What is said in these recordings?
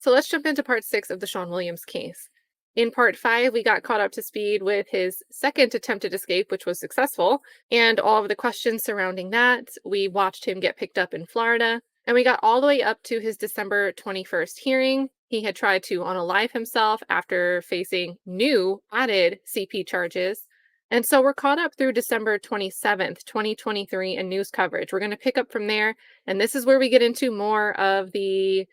So let's jump into part 6 of the Sean Williams case. In part 5, we got caught up to speed with his second attempted escape, which was successful, and all of the questions surrounding that. We watched him get picked up in Florida, and we got all the way up to his December 21st hearing. He had tried to unalive himself after facing new added CP charges. And so we're caught up through December 27th, 2023, and news coverage. We're going to pick up from there, and this is where we get into more of the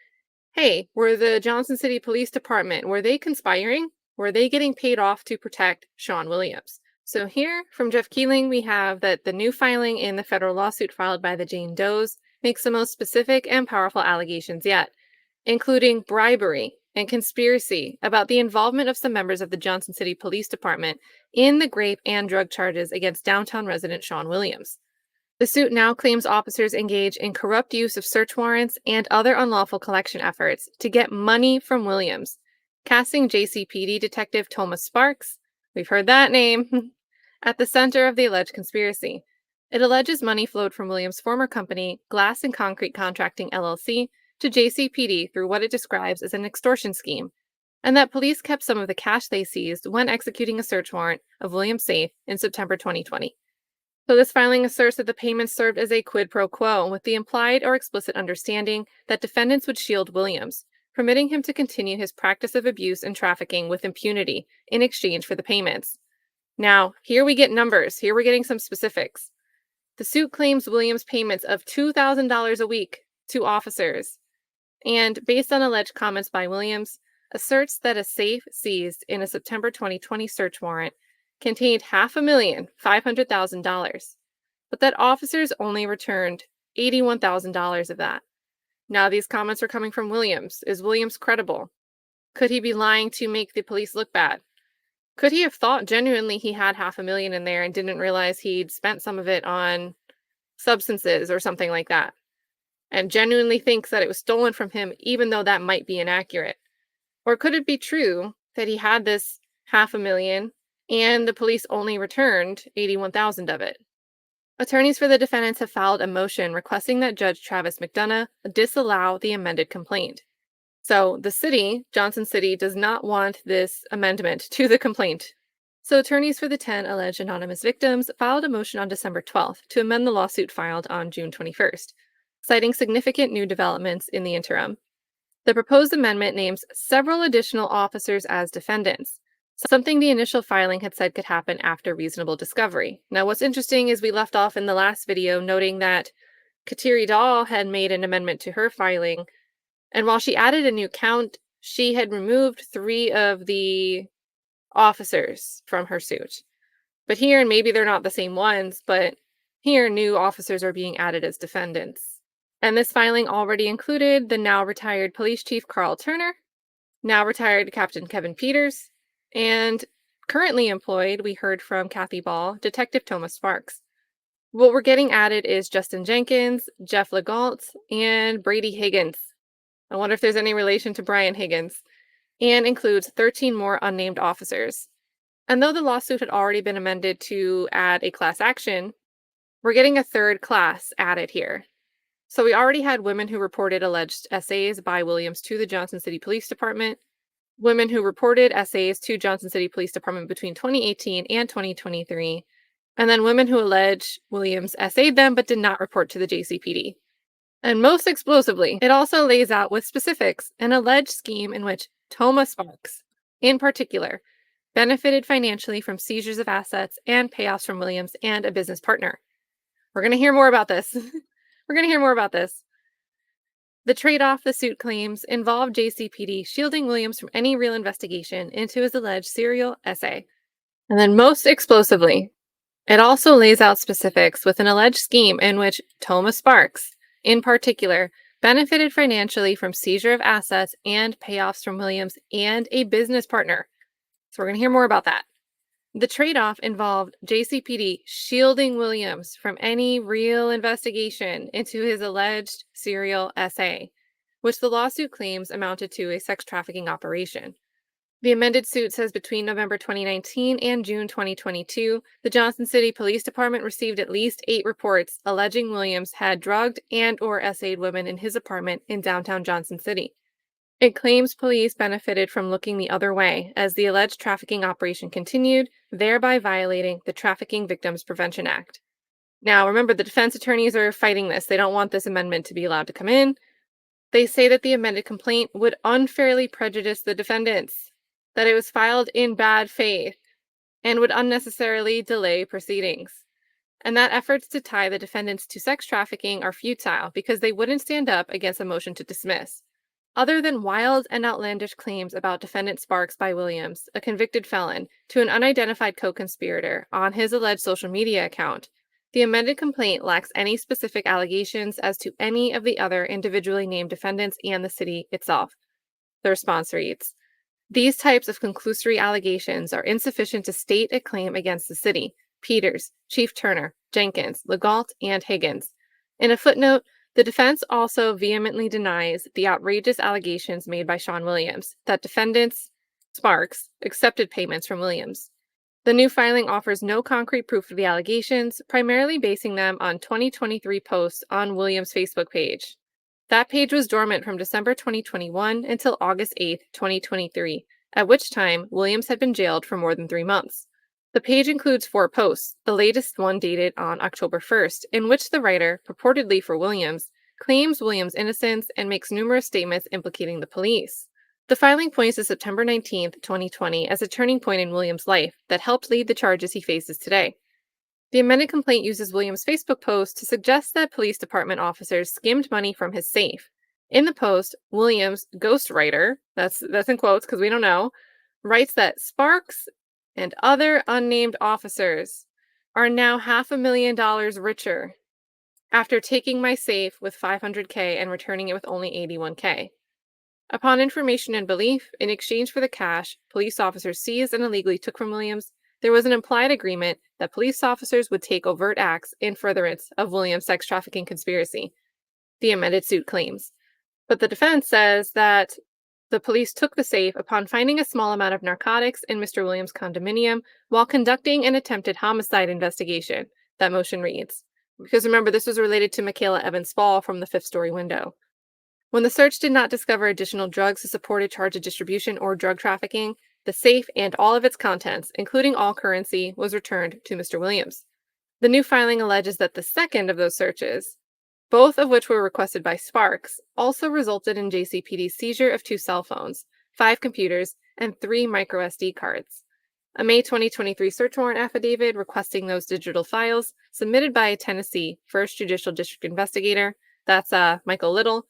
hey, were the Johnson City Police Department, were they conspiring? Were they getting paid off to protect Sean Williams? So here from Jeff Keeling, we have that the new filing in the federal lawsuit filed by the Jane Does makes the most specific and powerful allegations yet, including bribery and conspiracy about the involvement of some members of the Johnson City Police Department in the rape and drug charges against downtown resident Sean Williams. The suit now claims officers engage in corrupt use of search warrants and other unlawful collection efforts to get money from Williams, casting JCPD Detective Thomas Sparks, we've heard that name, at the center of the alleged conspiracy. It alleges money flowed from Williams' former company, Glass and Concrete Contracting LLC, to JCPD through what it describes as an extortion scheme, and that police kept some of the cash they seized when executing a search warrant of Williams' safe in September 2020. So this filing asserts that the payments served as a quid pro quo with the implied or explicit understanding that defendants would shield Williams, permitting him to continue his practice of abuse and trafficking with impunity in exchange for the payments. Now, here we get numbers. Here we're getting some specifics. The suit claims Williams' payments of $2,000 a week to officers, and based on alleged comments by Williams, asserts that a safe seized in a September 2020 search warrant contained $550,000, but that officers only returned $81,000 of that. Now, these comments are coming from Williams. Is Williams credible? Could he be lying to make the police look bad? Could he have thought genuinely he had $500,000 in there and didn't realize he'd spent some of it on substances or something like that, and genuinely thinks that it was stolen from him, even though that might be inaccurate? Or could it be true that he had this $500,000 and the police only returned $81,000 of it? Attorneys for the defendants have filed a motion requesting that Judge Travis McDonough disallow the amended complaint. So the city, Johnson City, does not want this amendment to the complaint. So attorneys for the 10 alleged anonymous victims filed a motion on December 12th to amend the lawsuit filed on June 21st, citing significant new developments in the interim. The proposed amendment names several additional officers as defendants, something the initial filing had said could happen after reasonable discovery. Now, what's interesting is we left off in the last video noting that Kateri Dahl had made an amendment to her filing, and while she added a new count, she had removed 3 of the officers from her suit. But here, and maybe they're not the same ones, but here new officers are being added as defendants. And this filing already included the now retired police chief Karl Turner, now retired Captain Kevin Peters, and currently employed, we heard from Cathy Ball, Detective Thomas Sparks. What we're getting added is Justin Jenkins, Jeff Legault, and Brady Higgins. I wonder if there's any relation to Brian Higgins, and includes 13 more unnamed officers. And though the lawsuit had already been amended to add a class action, we're getting a third class added here. So we already had women who reported alleged essays by Williams to the Johnson City Police Department, women who reported essays to Johnson City Police Department between 2018 and 2023, and then women who allege Williams essayed them but did not report to the JCPD. And most explosively, it also lays out with specifics an alleged scheme in which Thomas Sparks, in particular, benefited financially from seizures of assets and payoffs from Williams and a business partner. We're going to hear more about this. We're going to hear more about this. The trade-off the suit claims involved JCPD shielding Williams from any real investigation into his alleged serial essay. And then most explosively, it also lays out specifics with an alleged scheme in which Thomas Sparks, in particular, benefited financially from seizure of assets and payoffs from Williams and a business partner. So we're going to hear more about that. The trade-off involved JCPD shielding Williams from any real investigation into his alleged serial essay, which the lawsuit claims amounted to a sex trafficking operation. The amended suit says between November 2019 and June 2022, the Johnson City Police Department received at least 8 reports alleging Williams had drugged and/or essayed women in his apartment in downtown Johnson City. It claims police benefited from looking the other way as the alleged trafficking operation continued, thereby violating the Trafficking Victims Prevention Act. Now, remember, the defense attorneys are fighting this. They don't want this amendment to be allowed to come in. They say that the amended complaint would unfairly prejudice the defendants, that it was filed in bad faith, and would unnecessarily delay proceedings, and that efforts to tie the defendants to sex trafficking are futile because they wouldn't stand up against a motion to dismiss. Other than wild and outlandish claims about defendant Sparks by Williams, a convicted felon, to an unidentified co-conspirator on his alleged social media account, the amended complaint lacks any specific allegations as to any of the other individually named defendants and the city itself. The response reads, "These types of conclusory allegations are insufficient to state a claim against the city, Peters, Chief Turner, Jenkins, Legault, and Higgins." In a footnote, the defense also vehemently denies the outrageous allegations made by Sean Williams that defendants, Sparks, accepted payments from Williams. The new filing offers no concrete proof of the allegations, primarily basing them on 2023 posts on Williams' Facebook page. That page was dormant from December 2021 until August 8, 2023, at which time Williams had been jailed for more than 3 months. The page includes 4 posts, the latest one dated on October 1st, in which the writer, purportedly for Williams, claims Williams' innocence and makes numerous statements implicating the police. The filing points to September 19, 2020, as a turning point in Williams' life that helped lead the charges he faces today. The amended complaint uses Williams' Facebook post to suggest that police department officers skimmed money from his safe. In the post, Williams' ghostwriter, that's in quotes because we don't know, writes that Sparks and other unnamed officers are now $500,000 richer after taking my safe with $500K and returning it with only $81K. Upon information and belief, in exchange for the cash police officers seized and illegally took from Williams, there was an implied agreement that police officers would take overt acts in furtherance of Williams' sex trafficking conspiracy, the amended suit claims. But the defense says that the police took the safe upon finding a small amount of narcotics in Mr. Williams' condominium while conducting an attempted homicide investigation, that motion reads. Because remember, this was related to Mikayla Evans' fall from the 5th-story window. When the search did not discover additional drugs to support a charge of distribution or drug trafficking, the safe and all of its contents, including all currency, was returned to Mr. Williams. The new filing alleges that the second of those searches, both of which were requested by Sparks, also resulted in JCPD's seizure of 2 cell phones, 5 computers, and 3 microSD cards. A May 2023 search warrant affidavit requesting those digital files, submitted by a Tennessee 1st Judicial District investigator, that's Michael Little,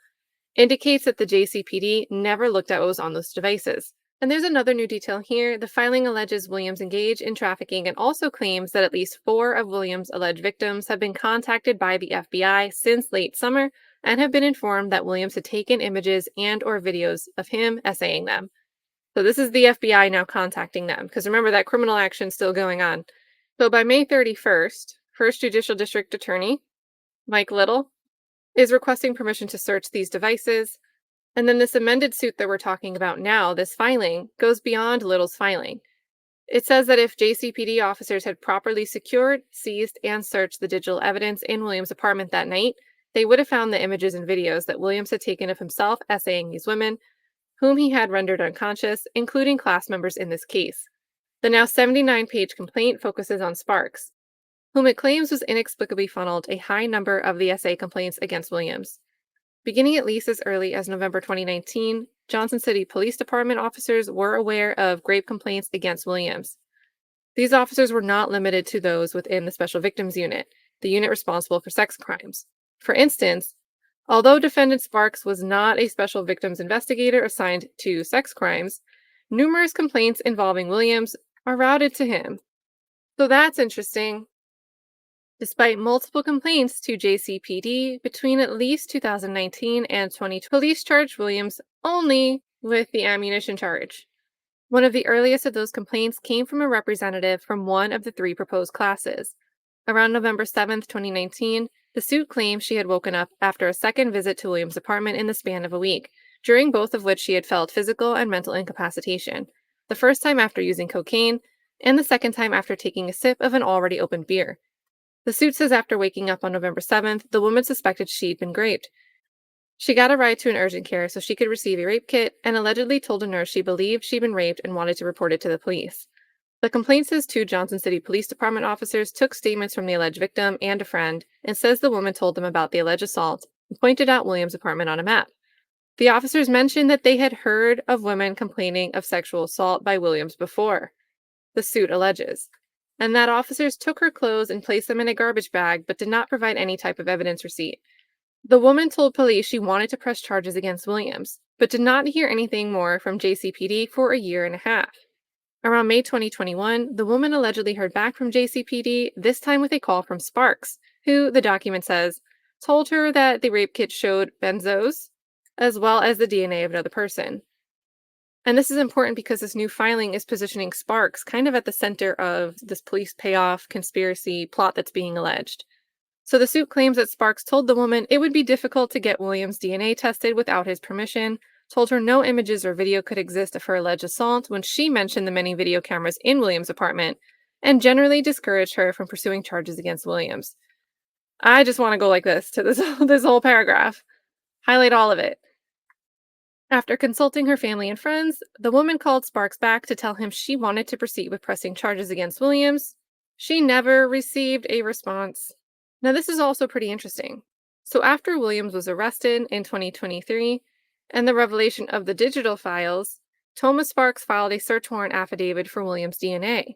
indicates that the JCPD never looked at what was on those devices. And there's another new detail here. The filing alleges Williams engaged in trafficking and also claims that at least 4 of Williams' alleged victims have been contacted by the FBI since late summer and have been informed that Williams had taken images and or videos of him essaying them. So this is the FBI now contacting them, because remember that criminal action is still going on. So by May 31st, 1st Judicial District Attorney Mike Little is requesting permission to search these devices. And then this amended suit that we're talking about now, this filing, goes beyond Little's filing. It says that if JCPD officers had properly secured, seized, and searched the digital evidence in Williams' apartment that night, they would have found the images and videos that Williams had taken of himself essaying these women, whom he had rendered unconscious, including class members in this case. The now 79-page complaint focuses on Sparks, whom it claims was inexplicably funneled a high number of the SA complaints against Williams. Beginning at least as early as November 2019, Johnson City Police Department officers were aware of grave complaints against Williams. These officers were not limited to those within the Special Victims Unit, the unit responsible for sex crimes. For instance, although defendant Sparks was not a special victims investigator assigned to sex crimes, numerous complaints involving Williams are routed to him. So that's interesting. Despite multiple complaints to JCPD between at least 2019 and 2020, police charged Williams only with the ammunition charge. One of the earliest of those complaints came from a representative from one of the 3 proposed classes. Around November 7, 2019, the suit claimed she had woken up after a second visit to Williams' apartment in the span of a week, during both of which she had felt physical and mental incapacitation, the first time after using cocaine, and the second time after taking a sip of an already opened beer. The suit says after waking up on November 7th, the woman suspected she'd been raped. She got a ride to an urgent care so she could receive a rape kit and allegedly told a nurse she believed she'd been raped and wanted to report it to the police. The complaint says two Johnson City Police Department officers took statements from the alleged victim and a friend and says the woman told them about the alleged assault and pointed out Williams' apartment on a map. The officers mentioned that they had heard of women complaining of sexual assault by Williams before, the suit alleges, and that officers took her clothes and placed them in a garbage bag but did not provide any type of evidence receipt. The woman told police she wanted to press charges against Williams, but did not hear anything more from JCPD for a year and a half. Around May 2021, the woman allegedly heard back from JCPD, this time with a call from Sparks, who, the document says, told her that the rape kit showed benzos, as well as the DNA of another person. And this is important because this new filing is positioning Sparks kind of at the center of this police payoff conspiracy plot that's being alleged. So the suit claims that Sparks told the woman it would be difficult to get Williams' DNA tested without his permission, told her no images or video could exist of her alleged assault when she mentioned the many video cameras in Williams' apartment, and generally discouraged her from pursuing charges against Williams. I just want to go like this to this whole paragraph. Highlight all of it. After consulting her family and friends, the woman called Sparks back to tell him she wanted to proceed with pressing charges against Williams. She never received a response. Now, this is also pretty interesting. So after Williams was arrested in 2023 and the revelation of the digital files, Thomas Sparks filed a search warrant affidavit for Williams' DNA.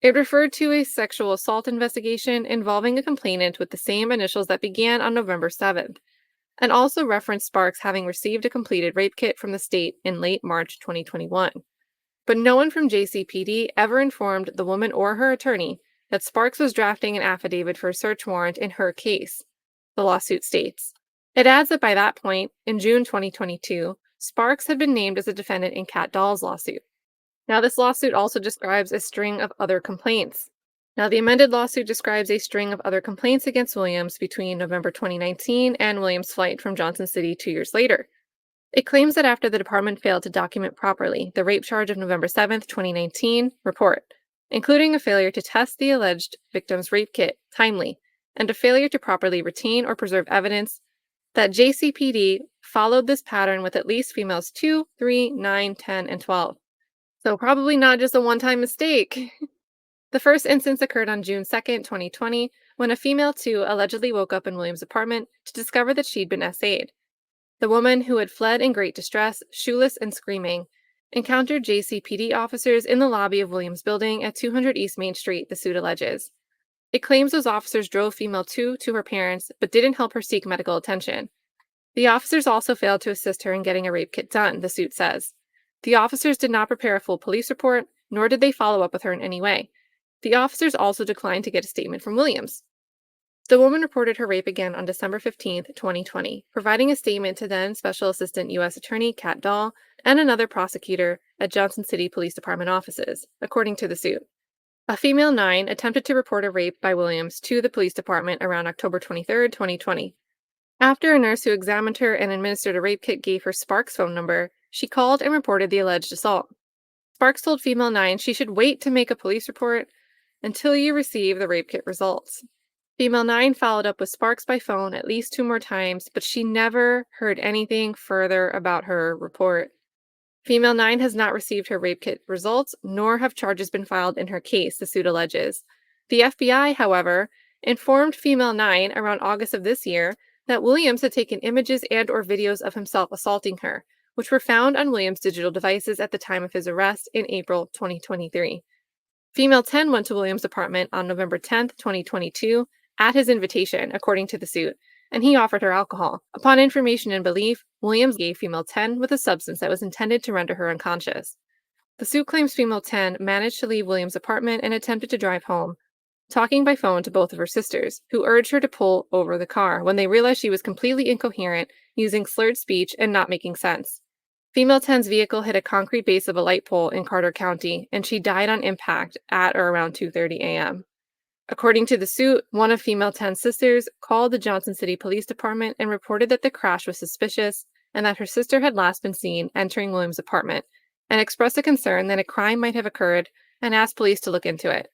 It referred to a sexual assault investigation involving a complainant with the same initials that began on November 7th, and also referenced Sparks having received a completed rape kit from the state in late March 2021. But no one from JCPD ever informed the woman or her attorney that Sparks was drafting an affidavit for a search warrant in her case, the lawsuit states. It adds that by that point, in June 2022, Sparks had been named as a defendant in Kat Dahl's lawsuit. Now, this lawsuit also describes a string of other complaints. Now, the amended lawsuit describes a string of other complaints against Williams between November 2019 and Williams' flight from Johnson City 2 years later. It claims that after the department failed to document properly the rape charge of November 7, 2019 report, including a failure to test the alleged victim's rape kit timely, and a failure to properly retain or preserve evidence, that JCPD followed this pattern with at least females 2, 3, 9, 10, and 12. So probably not just a one-time mistake. The first instance occurred on June 2, 2020, when a female 2 allegedly woke up in Williams' apartment to discover that she'd been SA'd. The woman, who had fled in great distress, shoeless and screaming, encountered JCPD officers in the lobby of Williams' building at 200 East Main Street, the suit alleges. It claims those officers drove female 2 to her parents, but didn't help her seek medical attention. The officers also failed to assist her in getting a rape kit done, the suit says. The officers did not prepare a full police report, nor did they follow up with her in any way. The officers also declined to get a statement from Williams. The woman reported her rape again on December 15, 2020, providing a statement to then Special Assistant U.S. Attorney Kat Dahl and another prosecutor at Johnson City Police Department offices, according to the suit. A female 9 attempted to report a rape by Williams to the police department around October 23, 2020. After a nurse who examined her and administered a rape kit gave her Sparks' phone number, she called and reported the alleged assault. Sparks told female 9 she should wait to make a police report until you receive the rape kit results. Female 9 followed up with Sparks by phone at least 2 more times, but she never heard anything further about her report. Female 9 has not received her rape kit results, nor have charges been filed in her case, the suit alleges. The FBI, however, informed female 9 around August of this year that Williams had taken images and or videos of himself assaulting her, which were found on Williams' digital devices at the time of his arrest in April 2023. Female 10 went to Williams' apartment on November 10, 2022, at his invitation, according to the suit, and he offered her alcohol. Upon information and belief, Williams gave female 10 with a substance that was intended to render her unconscious. The suit claims female 10 managed to leave Williams' apartment and attempted to drive home, talking by phone to both of her sisters, who urged her to pull over the car when they realized she was completely incoherent, using slurred speech and not making sense. Female 10's vehicle hit a concrete base of a light pole in Carter County, and she died on impact at or around 2:30 a.m. According to the suit, one of female 10's sisters called the Johnson City Police Department and reported that the crash was suspicious and that her sister had last been seen entering Williams' apartment, and expressed a concern that a crime might have occurred and asked police to look into it.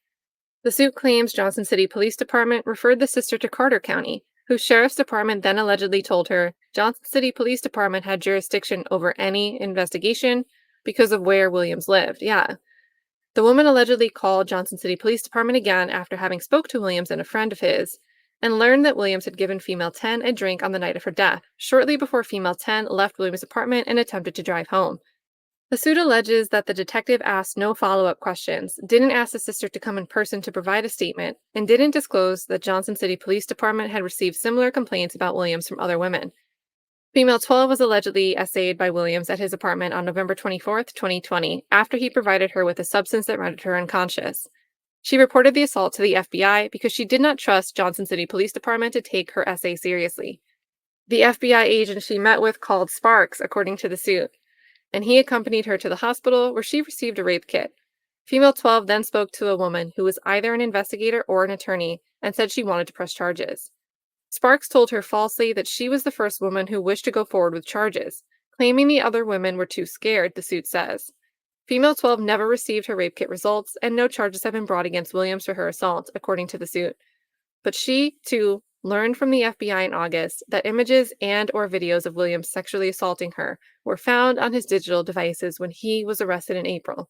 The suit claims Johnson City Police Department referred the sister to Carter County, whose sheriff's department then allegedly told her Johnson City Police Department had jurisdiction over any investigation because of where Williams lived. Yeah. The woman allegedly called Johnson City Police Department again after having spoke to Williams and a friend of his, and learned that Williams had given female 10 a drink on the night of her death, shortly before female 10 left Williams' apartment and attempted to drive home. The suit alleges that the detective asked no follow-up questions, didn't ask the sister to come in person to provide a statement, and didn't disclose that Johnson City Police Department had received similar complaints about Williams from other women. Female 12 was allegedly essayed by Williams at his apartment on November 24th, 2020, after he provided her with a substance that rendered her unconscious. She reported the assault to the FBI because she did not trust Johnson City Police Department to take her essay seriously. The FBI agent she met with called Sparks, according to the suit, and he accompanied her to the hospital where she received a rape kit. Female 12 then spoke to a woman who was either an investigator or an attorney and said she wanted to press charges. Sparks told her falsely that she was the first woman who wished to go forward with charges, claiming the other women were too scared, the suit says. Female 12 never received her rape kit results, and no charges have been brought against Williams for her assault, according to the suit. But she, too, learned from the FBI in August that images and/or videos of Williams sexually assaulting her were found on his digital devices when he was arrested in April.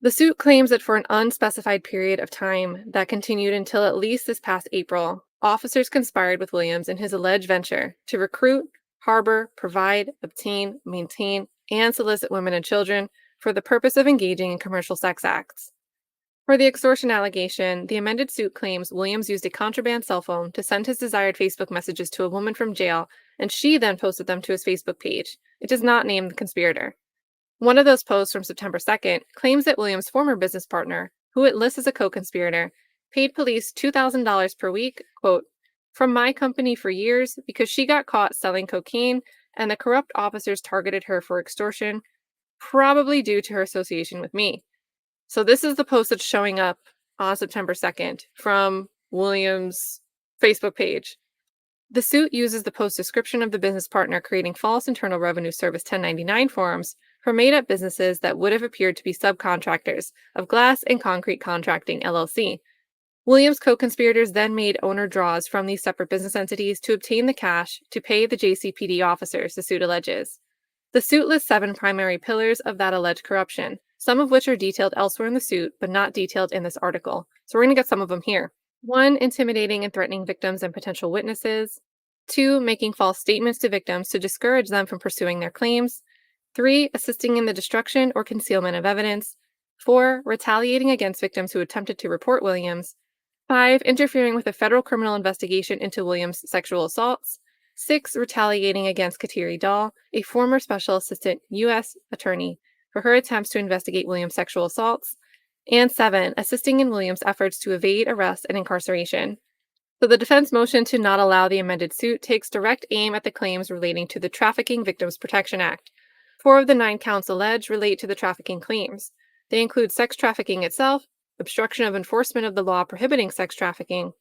The suit claims that for an unspecified period of time that continued until at least this past April, officers conspired with Williams in his alleged venture to recruit, harbor, provide, obtain, maintain, and solicit women and children for the purpose of engaging in commercial sex acts. For the extortion allegation, the amended suit claims Williams used a contraband cell phone to send his desired Facebook messages to a woman from jail, and she then posted them to his Facebook page. It does not name the conspirator. One of those posts from September 2nd claims that Williams' former business partner, who it lists as a co-conspirator, paid police $2,000 per week, quote, from my company for years because she got caught selling cocaine and the corrupt officers targeted her for extortion, probably due to her association with me. So this is the post that's showing up on September 2nd from Williams' Facebook page. The suit uses the post description of the business partner creating false Internal Revenue Service 1099 forms for made-up businesses that would have appeared to be subcontractors of Glass and Concrete Contracting, LLC. Williams' co-conspirators then made owner draws from these separate business entities to obtain the cash to pay the JCPD officers, the suit alleges. The suit lists 7 primary pillars of that alleged corruption, some of which are detailed elsewhere in the suit, but not detailed in this article. So we're going to get some of them here. 1, intimidating and threatening victims and potential witnesses. 2, making false statements to victims to discourage them from pursuing their claims. 3, assisting in the destruction or concealment of evidence. 4, retaliating against victims who attempted to report Williams. 5, interfering with a federal criminal investigation into Williams' sexual assaults. 6, retaliating against Kateri Dahl, a former Special Assistant U.S. Attorney, for her attempts to investigate Williams' sexual assaults. And 7, assisting in Williams' efforts to evade arrest and incarceration. So the defense motion to not allow the amended suit takes direct aim at the claims relating to the Trafficking Victims Protection Act. 4 of the 9 counts alleged relate to the trafficking claims. They include sex trafficking itself, obstruction of enforcement of the law prohibiting sex trafficking,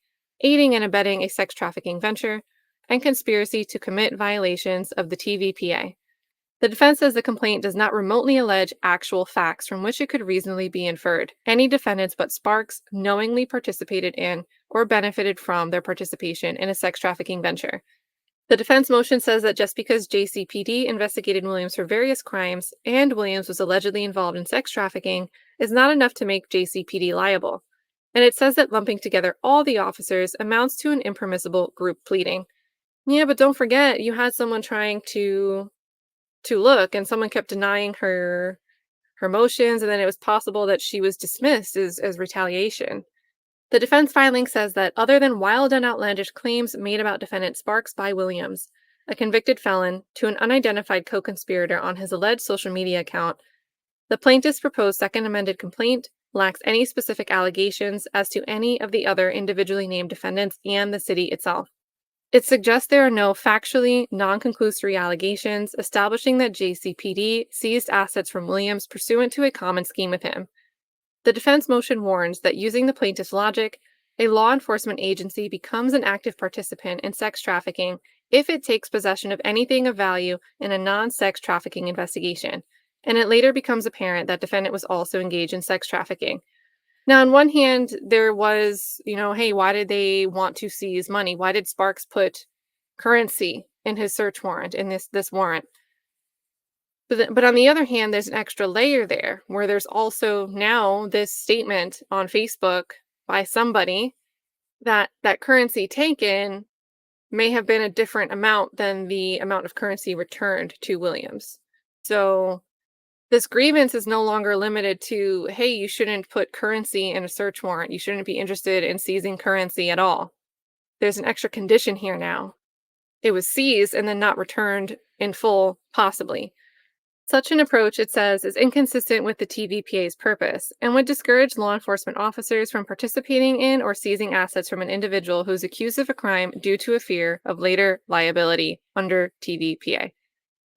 aiding and abetting a sex trafficking venture, and conspiracy to commit violations of the TVPA. The defense says the complaint does not remotely allege actual facts from which it could reasonably be inferred any defendants but Sparks knowingly participated in or benefited from their participation in a sex trafficking venture. The defense motion says that just because JCPD investigated Williams for various crimes and Williams was allegedly involved in sex trafficking is not enough to make JCPD liable. And it says that lumping together all the officers amounts to an impermissible group pleading. Yeah, but don't forget, you had someone trying to look, and someone kept denying her motions, and then it was possible that she was dismissed as retaliation. The defense filing says that other than wild and outlandish claims made about defendant Sparks by Williams, a convicted felon, to an unidentified co-conspirator on his alleged social media account, the plaintiff's proposed second amended complaint lacks any specific allegations as to any of the other individually named defendants and the city itself. It suggests there are no factually non-conclusory allegations establishing that JCPD seized assets from Williams pursuant to a common scheme with him. The defense motion warns that using the plaintiff's logic, a law enforcement agency becomes an active participant in sex trafficking if it takes possession of anything of value in a non-sex trafficking investigation, and it later becomes apparent that defendant was also engaged in sex trafficking. Now, on one hand, there was, hey, why did they want to seize money? Why did Sparks put currency in his search warrant, in this warrant. But on the other hand, there's an extra layer there where there's also now this statement on Facebook by somebody that that currency taken may have been a different amount than the amount of currency returned to Williams. So this grievance is no longer limited to, hey, you shouldn't put currency in a search warrant. You shouldn't be interested in seizing currency at all. There's an extra condition here now. It was seized and then not returned in full, possibly. Such an approach, it says, is inconsistent with the TVPA's purpose and would discourage law enforcement officers from participating in or seizing assets from an individual who is accused of a crime due to a fear of later liability under TVPA.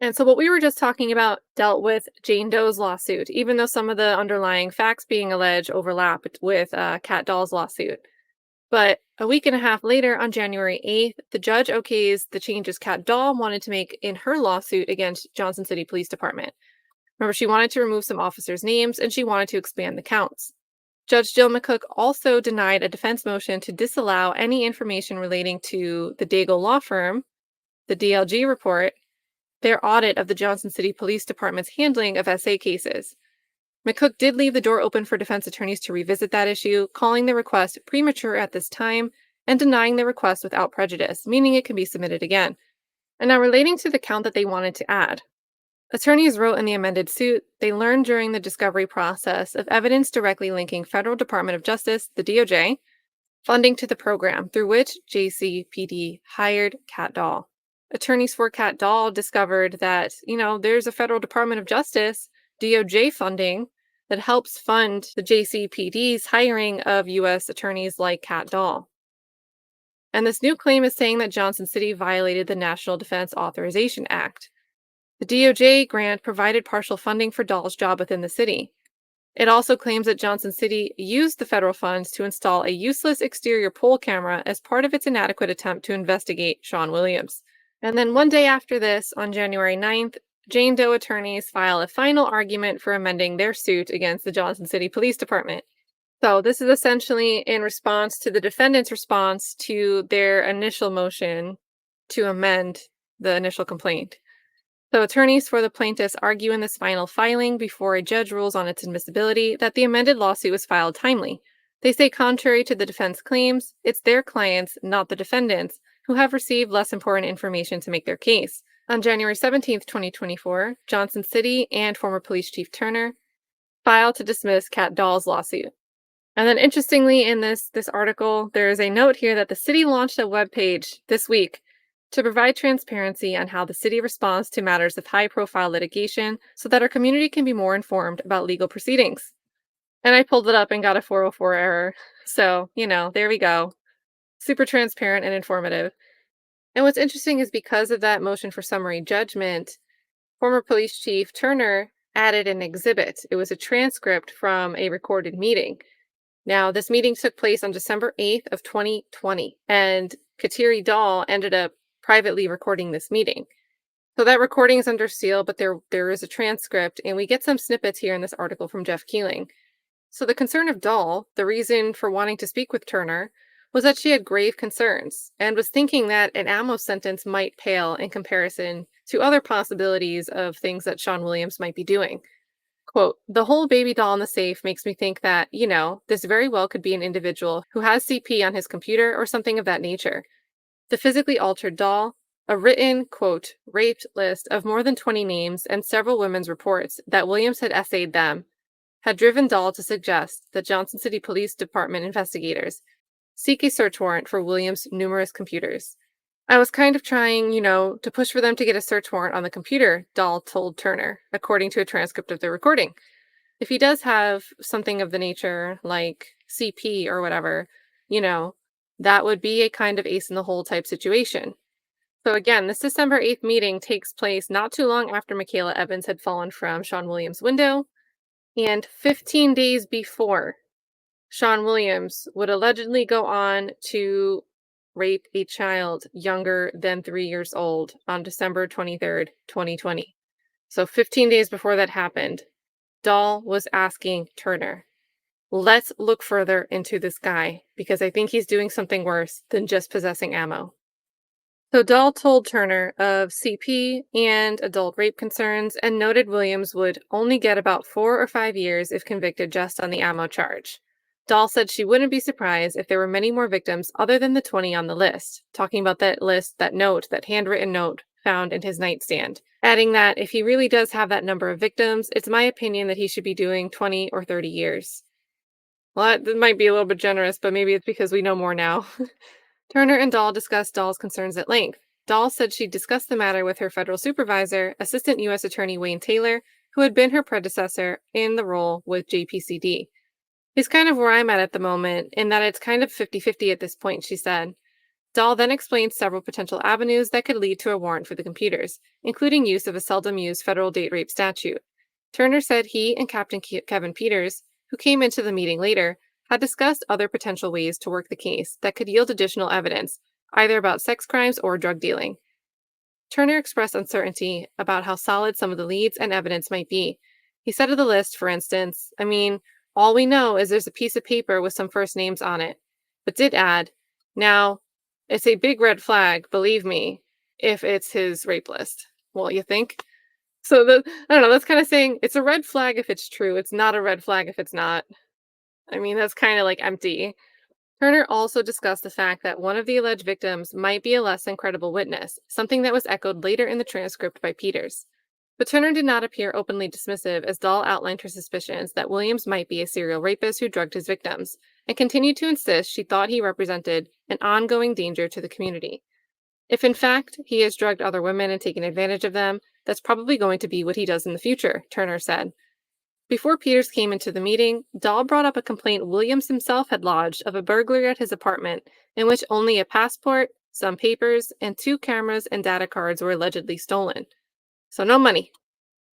And so what we were just talking about dealt with Jane Doe's lawsuit, even though some of the underlying facts being alleged overlap with Kat Dahl's lawsuit. But a week and a half later, on January 8th, the judge okays the changes Kat Dahl wanted to make in her lawsuit against Johnson City Police Department. Remember, she wanted to remove some officers' names and she wanted to expand the counts. Judge Jill McCook also denied a defense motion to disallow any information relating to the Dahl law firm, the DLG report, their audit of the Johnson City Police Department's handling of SA cases. McCook did leave the door open for defense attorneys to revisit that issue, calling the request premature at this time and denying the request without prejudice, meaning it can be submitted again. And now relating to the count that they wanted to add. Attorneys wrote in the amended suit, they learned during the discovery process of evidence directly linking Federal Department of Justice, the DOJ, funding to the program through which JCPD hired Kat Dahl. Attorneys for Kat Dahl discovered that, there's a Federal Department of Justice, DOJ funding that helps fund the JCPD's hiring of U.S. attorneys like Kat Dahl. And this new claim is saying that Johnson City violated the National Defense Authorization Act. The DOJ grant provided partial funding for Dahl's job within the city. It also claims that Johnson City used the federal funds to install a useless exterior pole camera as part of its inadequate attempt to investigate Sean Williams. And then one day after this, on January 9th, Jane Doe attorneys file a final argument for amending their suit against the Johnson City Police Department. So this is essentially in response to the defendant's response to their initial motion to amend the initial complaint. So attorneys for the plaintiffs argue in this final filing before a judge rules on its admissibility that the amended lawsuit was filed timely. They say contrary to the defense claims, it's their clients, not the defendants, who have received less important information to make their case. On January 17th, 2024, Johnson City and former Police Chief Turner filed to dismiss Kat Dahl's lawsuit. And then interestingly, in this article, there is a note here that the city launched a webpage this week to provide transparency on how the city responds to matters of high-profile litigation so that our community can be more informed about legal proceedings. And I pulled it up and got a 404 error. So, there we go. Super transparent and informative. And what's interesting is because of that motion for summary judgment, former Police Chief Turner added an exhibit. It was a transcript from a recorded meeting. Now, this meeting took place on December 8th of 2020, and Kateri Dahl ended up privately recording this meeting. So that recording is under seal, but there is a transcript, and we get some snippets here in this article from Jeff Keeling. So the concern of Dahl, the reason for wanting to speak with Turner, was that she had grave concerns and was thinking that an ammo sentence might pale in comparison to other possibilities of things that Sean Williams might be doing. Quote, the whole baby doll in the safe makes me think that, this very well could be an individual who has CP on his computer or something of that nature. The physically altered doll, a written, quote, raped list of more than 20 names and several women's reports that Williams had essayed them, had driven Dahl to suggest that Johnson City Police Department investigators seek a search warrant for Williams' numerous computers. I was kind of trying, to push for them to get a search warrant on the computer, Dahl told Turner, according to a transcript of the recording. If he does have something of the nature like CP or whatever, that would be a kind of ace in the hole type situation. So again, this December 8th meeting takes place not too long after Mikayla Evans had fallen from Sean Williams' window, and 15 days before Sean Williams would allegedly go on to rape a child younger than 3 years old on December 23rd, 2020. So 15 days before that happened, Dahl was asking Turner, let's look further into this guy because I think he's doing something worse than just possessing ammo. So Dahl told Turner of CP and adult rape concerns and noted Williams would only get about 4 or 5 years if convicted just on the ammo charge. Dahl said she wouldn't be surprised if there were many more victims other than the 20 on the list, talking about that list, that note, that handwritten note found in his nightstand, adding that if he really does have that number of victims, it's my opinion that he should be doing 20 or 30 years. Well, that might be a little bit generous, but maybe it's because we know more now. Turner and Dahl discussed Dahl's concerns at length. Dahl said she discussed the matter with her federal supervisor, Assistant U.S. Attorney Wayne Taylor, who had been her predecessor in the role with JPCD. He's kind of where I'm at the moment, in that it's kind of 50-50 at this point, she said. Dahl then explained several potential avenues that could lead to a warrant for the computers, including use of a seldom used federal date rape statute. Turner said he and Captain Kevin Peters, who came into the meeting later, had discussed other potential ways to work the case that could yield additional evidence, either about sex crimes or drug dealing. Turner expressed uncertainty about how solid some of the leads and evidence might be. He said of the list, for instance, all we know is there's a piece of paper with some first names on it, but did add, now, it's a big red flag, believe me, if it's his rape list. Well, you think? So I don't know, that's kind of saying it's a red flag if it's true. It's not a red flag if it's not. That's kind of like empty. Turner also discussed the fact that one of the alleged victims might be a less than credible witness, something that was echoed later in the transcript by Peters. But Turner did not appear openly dismissive as Dahl outlined her suspicions that Williams might be a serial rapist who drugged his victims, and continued to insist she thought he represented an ongoing danger to the community. If in fact he has drugged other women and taken advantage of them, that's probably going to be what he does in the future, Turner said. Before Peters came into the meeting, Dahl brought up a complaint Williams himself had lodged of a burglary at his apartment, in which only a passport, some papers, and 2 cameras and data cards were allegedly stolen. So no money.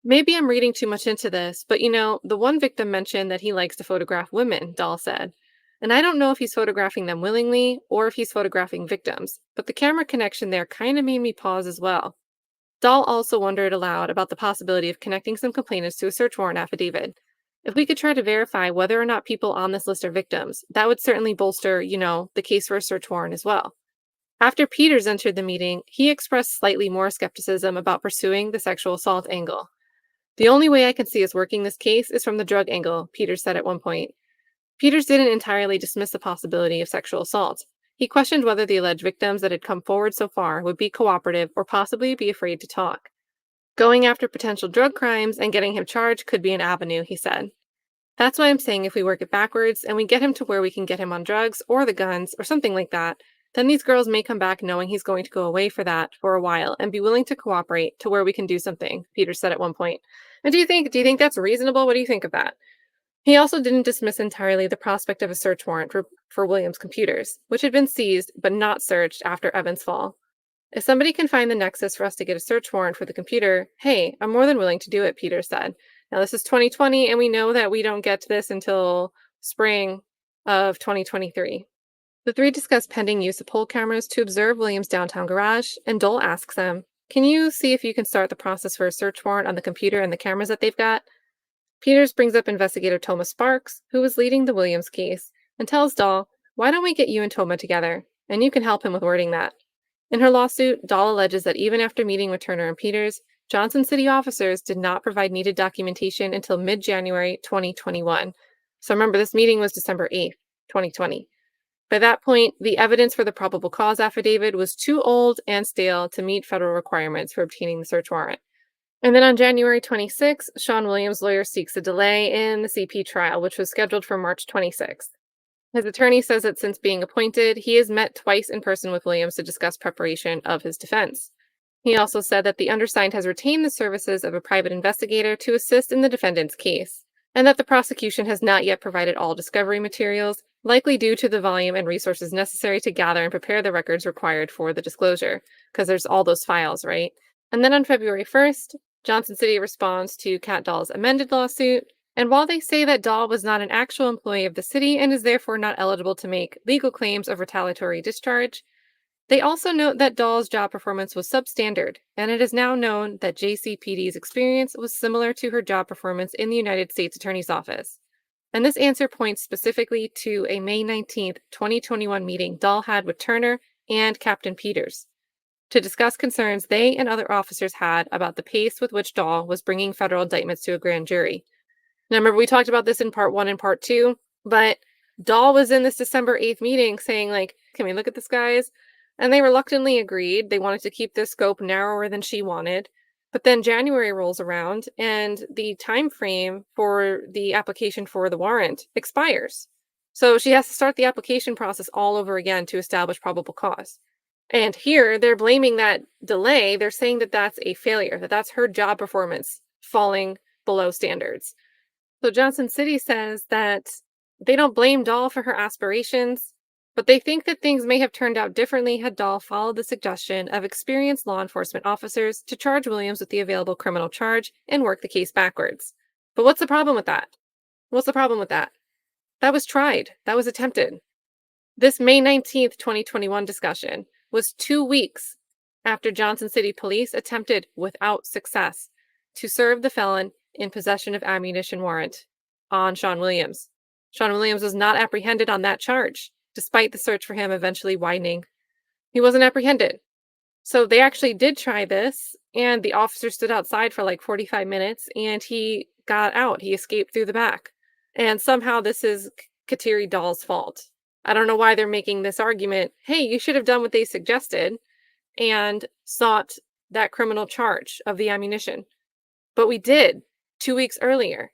Maybe I'm reading too much into this, but the one victim mentioned that he likes to photograph women, Dahl said. And I don't know if he's photographing them willingly or if he's photographing victims, but the camera connection there kind of made me pause as well. Dahl also wondered aloud about the possibility of connecting some complainants to a search warrant affidavit. If we could try to verify whether or not people on this list are victims, that would certainly bolster, the case for a search warrant as well. After Peters entered the meeting, he expressed slightly more skepticism about pursuing the sexual assault angle. The only way I can see us working this case is from the drug angle, Peters said at one point. Peters didn't entirely dismiss the possibility of sexual assault. He questioned whether the alleged victims that had come forward so far would be cooperative or possibly be afraid to talk. Going after potential drug crimes and getting him charged could be an avenue, he said. That's why I'm saying if we work it backwards and we get him to where we can get him on drugs or the guns or something like that, then these girls may come back knowing he's going to go away for that for a while and be willing to cooperate to where we can do something, Peters said at one point. And do you think that's reasonable? What do you think of that? He also didn't dismiss entirely the prospect of a search warrant for Williams' computers, which had been seized but not searched after Evans' fall. If somebody can find the nexus for us to get a search warrant for the computer, hey, I'm more than willing to do it, Peters said. Now, this is 2020, and we know that we don't get to this until spring of 2023. The 3 discuss pending use of poll cameras to observe Williams' downtown garage, and Dole asks them, can you see if you can start the process for a search warrant on the computer and the cameras that they've got? Peters brings up investigator Thomas Sparks, who was leading the Williams case, and tells Dahl, why don't we get you and Toma together, and you can help him with wording that. In her lawsuit, Dahl alleges that even after meeting with Turner and Peters, Johnson City officers did not provide needed documentation until mid-January 2021. So remember, this meeting was December 8th, 2020. By that point, the evidence for the probable cause affidavit was too old and stale to meet federal requirements for obtaining the search warrant. And then on January 26th, Sean Williams' lawyer seeks a delay in the CP trial, which was scheduled for March 26th. His attorney says that since being appointed, he has met twice in person with Williams to discuss preparation of his defense. He also said that the undersigned has retained the services of a private investigator to assist in the defendant's case, and that the prosecution has not yet provided all discovery materials, likely due to the volume and resources necessary to gather and prepare the records required for the disclosure, because there's all those files, right? And then on February 1st, Johnson City responds to Kat Dahl's amended lawsuit, and while they say that Dahl was not an actual employee of the city and is therefore not eligible to make legal claims of retaliatory discharge, they also note that Dahl's job performance was substandard, and it is now known that JCPD's experience was similar to her job performance in the United States Attorney's Office. And this answer points specifically to a May 19th, 2021 meeting Dahl had with Turner and Captain Peters. to discuss concerns they and other officers had about the pace with which Dahl was bringing federal indictments to a grand jury. Now, remember, we talked about this in part 1 and part 2, but Dahl was in this December 8th meeting saying, like, can we look at this, guys? And they reluctantly agreed. They wanted to keep the scope narrower than she wanted. But then January rolls around and the time frame for the application for the warrant expires. So she has to start the application process all over again to establish probable cause. And here they're blaming that delay. They're saying that that's a failure, that that's her job performance falling below standards. So Johnson City says that they don't blame Dahl for her aspirations, but they think that things may have turned out differently had Dahl followed the suggestion of experienced law enforcement officers to charge Williams with the available criminal charge and work the case backwards. But what's the problem with that? What's the problem with that? That was tried. That was attempted. This May 19th, 2021 discussion was 2 weeks after Johnson City Police attempted, without success, to serve the felon in possession of ammunition warrant on Sean Williams. Sean Williams was not apprehended on that charge, despite the search for him eventually widening. He wasn't apprehended. So they actually did try this, and the officer stood outside for like 45 minutes, and he got out. He escaped through the back. And somehow this is Kateri Dahl's fault. I don't know why they're making this argument. Hey, you should have done what they suggested and sought that criminal charge of the ammunition. But we did 2 weeks earlier.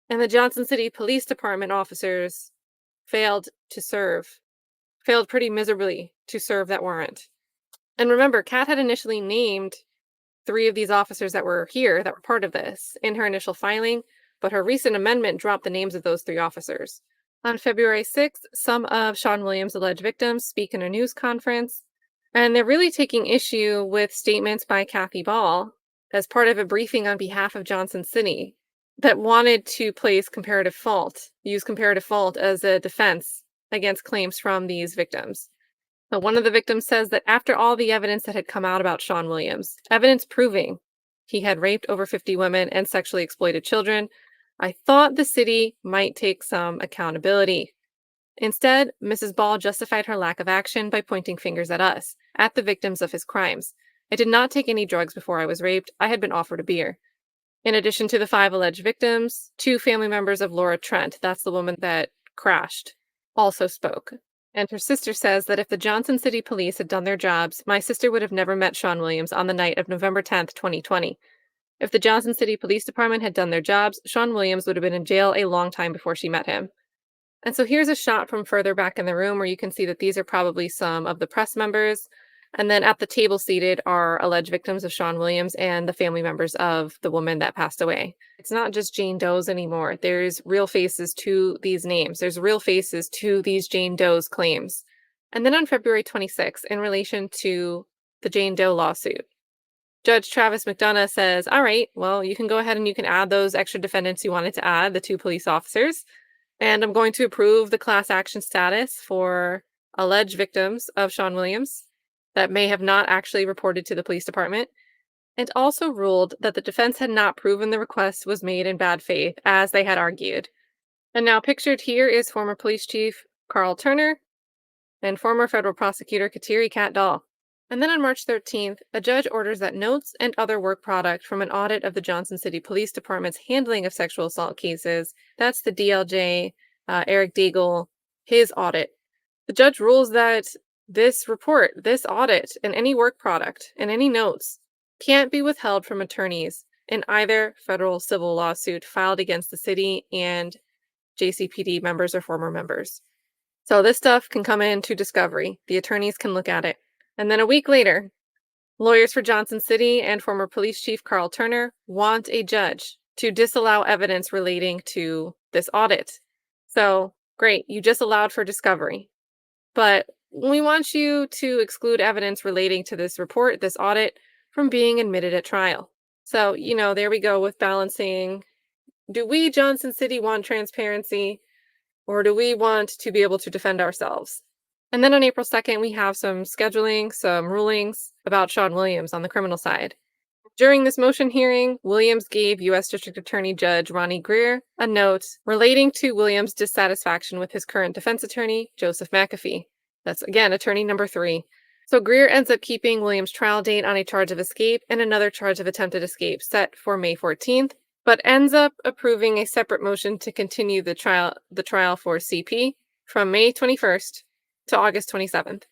And the Johnson City Police Department officers failed pretty miserably to serve that warrant. And remember, Kat had initially named 3 of these officers that were here, that were part of this, in her initial filing, but her recent amendment dropped the names of those 3 officers. On February 6th, some of Sean Williams' alleged victims speak in a news conference, and they're really taking issue with statements by Cathy Dahl as part of a briefing on behalf of Johnson City that wanted to use comparative fault as a defense against claims from these victims. So one of the victims says that after all the evidence that had come out about Sean Williams, evidence proving he had raped over 50 women and sexually exploited children, I thought the city might take some accountability. Instead, Mrs. Ball justified her lack of action by pointing fingers at us, at the victims of his crimes. I did not take any drugs before I was raped. I had been offered a beer. In addition to the 5 alleged victims, 2 family members of Laura Trent, that's the woman that crashed, also spoke. And her sister says that if the Johnson City Police had done their jobs, my sister would have never met Sean Williams on the night of November 10th, 2020. If the Johnson City Police Department had done their jobs, Sean Williams would have been in jail a long time before she met him. And so here's a shot from further back in the room where you can see that these are probably some of the press members. And then at the table seated are alleged victims of Sean Williams and the family members of the woman that passed away. It's not just Jane Doe's anymore. There's real faces to these names. There's real faces to these Jane Doe's claims. And then on February 26th, in relation to the Jane Doe lawsuit, Judge Travis McDonough says, all right, well, you can go ahead and you can add those extra defendants you wanted to add, the 2 police officers, and I'm going to approve the class action status for alleged victims of Sean Williams that may have not actually reported to the police department, and also ruled that the defense had not proven the request was made in bad faith, as they had argued. And now pictured here is former police chief Karl Turner and former federal prosecutor Kateri Dahl. And then on March 13th, a judge orders that notes and other work product from an audit of the Johnson City Police Department's handling of sexual assault cases, that's the DLJ, Eric Dahl, his audit. The judge rules that this report, this audit, and any work product and any notes can't be withheld from attorneys in either federal civil lawsuit filed against the city and JCPD members or former members. So this stuff can come into discovery. The attorneys can look at it. And then a week later, lawyers for Johnson City and former police chief Karl Turner want a judge to disallow evidence relating to this audit. So, great, you just allowed for discovery. But we want you to exclude evidence relating to this report, this audit, from being admitted at trial. So, there we go with balancing. Do we, Johnson City, want transparency, or do we want to be able to defend ourselves? And then on April 2nd, we have some scheduling, some rulings about Sean Williams on the criminal side. During this motion hearing, Williams gave U.S. District Attorney Judge Ronnie Greer a note relating to Williams' dissatisfaction with his current defense attorney, Joseph McAfee. That's, again, attorney number 3. So Greer ends up keeping Williams' trial date on a charge of escape and another charge of attempted escape set for May 14th, but ends up approving a separate motion to continue the trial for CP from May 21st to August 27th.